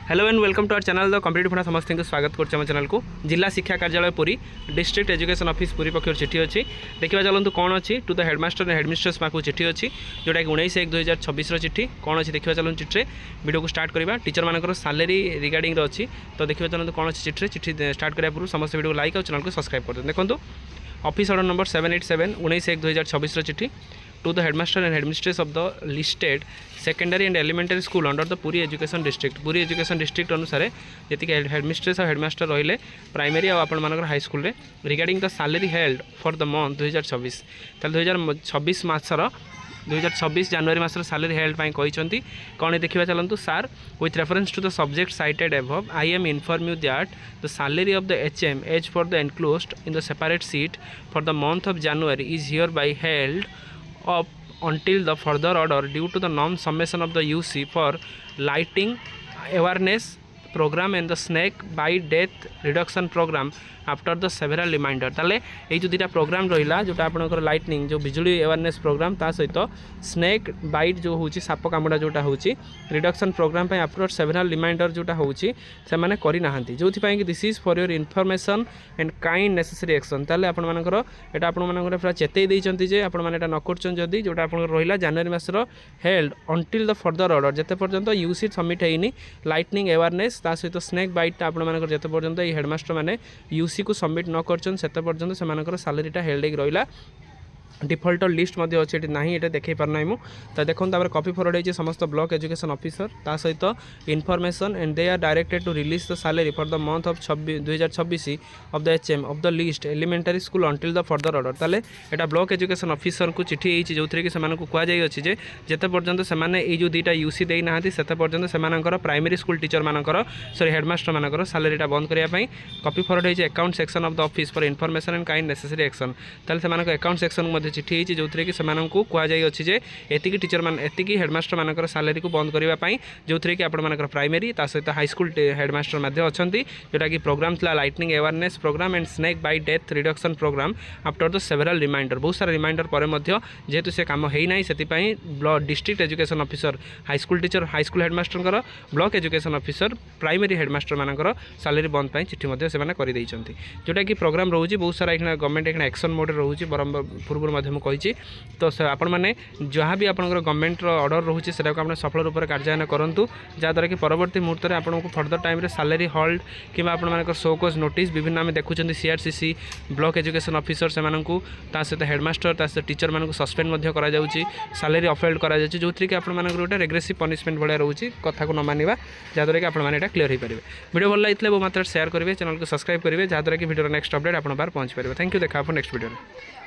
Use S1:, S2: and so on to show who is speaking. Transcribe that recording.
S1: Hello and welcome to our channel the competitive funda समस्त को स्वागत करम चैनल को जिला शिक्षा कार्यालय Puri district education office Puri पक्ष चिठी अच्छी देखा चलते कौन अच्छी to the headmaster and headmistress पाक चिठी अच्छी जोटा कि 19/1/2026 चिठी कौन अच्छी देखा चलते चिठी वीडियो को स्टार्ट करवा टीचर मान सालेरी रिगार्डिंग अच्छी तो देखा चलते कौन अच्छी चिठी स्टार्ट करने पूर्व समस्त वीडियो को लाइक और चैनल को सब्सक्राइब कर देखो ऑफिस ऑर्डर नंबर 787 19/1/2026 चिठी to the headmaster and headmistress of the listed secondary and elementary school under the Puri education district Puri education district अनुसार जी हेडमिस्ट्रेस और हेडमास्टर रहिले प्राइमरी और आपण मानकर high school regarding the salary held for the month 2026 ताले 2026 मासर 2026 जनवरी मासर salary held पाई कहते कौन देखा चलतु sir with reference to the subject cited above I am inform you that the salary of the HM as for the enclosed in the separate sheet for the month of January is hereby held up until the further order due to the non-submission of the UC for lighting awareness program and the snake bite death reduction program after the several reminder ताले ये जो दुटा programme रहा जोटा आपंकर lightning जो बिजुली awareness programme ता सहित स्नेक बाइट जो होची साप कामुड़ा जोटा होची रिडक्शन प्रोग्राम पे आफ्टर सेवेराल रिमाइंडर जोटा होची से माने करि नाहंती जोथि पई कि this is for your information and kind necessary action ताले आपण मानकर एटा आपण मानकर पूरा चेतई दैचंती जे आपण माने एटा न करचन जदी जोटा आपण रहिला जनवरी मासर held until the further order जते पर्यंत यूसी सबमिट हेइनी लाइटनिंग अवेयरनेस ता सहित स्नेक बाइट आपण मानकर जते पर्यंत ये हेडमास्टर माने यूसी को सबमिट न करछन सेते पर्यंत से सैलरीटा हेल्ड रहिला डिफॉल्टर लिस्ट अच्छे ना ये देखे पारना मु तो देखो कॉपी फॉरवर्ड होती समस्त ब्लॉक एजुकेशन ऑफिसर ता सहित information and they are directed to release the salary for the month of 2026 of the HM of the list elementary school until the further order ताले एटा ब्लॉक एजुकेशन ऑफिसर को चिठी होती जो कि कहुई जेते पर्यंत से जो दुटा यूसी दे ना से पर्यंत से प्राइमरी स्कूल टीचर मानकर सॉरी हेडमास्टर मानकर सैलरीटा बंद करने कॉपी फॉरवर्ड होती account section of the office for information and kind necessary action ताले से अकाउंट सेक्शन चिठी होती जो कि कहुई एतिकी टीचर मान एतिकी हेडमास्टर मानकर सैलरी को बंद करने जो कि आपण प्राइमरी ता सहित हाई स्कूल हेडमास्टर अच्छा जोटा कि प्रोग्राम था lightning awareness programme and snake bite death reduction programme after the several reminder बहुत सारा रिमाइंडर पर जेहेतु से कम होना से district education officer high school teacher high school headmaster block education officer primary headmaster मानकर सैलरी बंद पर चिठी से जोटा कि प्रोग्राम रोचे बहुत सारा गवर्नमेंट एक एक्शन मोड रोचे पूर्व कही तो आपण मैंने जहाँ भी आपंकर गवर्नमेंट ऑर्डर रोचे से सफल रूप से कार्यान्वयन करूँ जहाँद्वारा कि परवर्ती मुहूर्त में आपको फर्दर टाइम सैलरी होल्ड कि आप शोकज नोटिस विभिन्न आम देखुं सीआरसीसी ब्लॉक एजुकेशन ऑफिसर से सहित हेडमास्टर सहित टीचर मानक सस्पेंड सैलरी अफेल्ड कर जो कि गोटे रेग्रेसिव पनिशमेंट भाया रोचे कथा को न मानवा जहाँद्वारा कि आपने क्लीयर हो पारे वीडियो भल लगी वो मात्र शेयर करेंगे चैनल को सब्सक्राइब करेंगे जहाँद्वारा कि वीडियो नेक्स्ट अपडेट आप पार पहुँच पारे थैंक यू देखा नेक्स्ट वीडियो।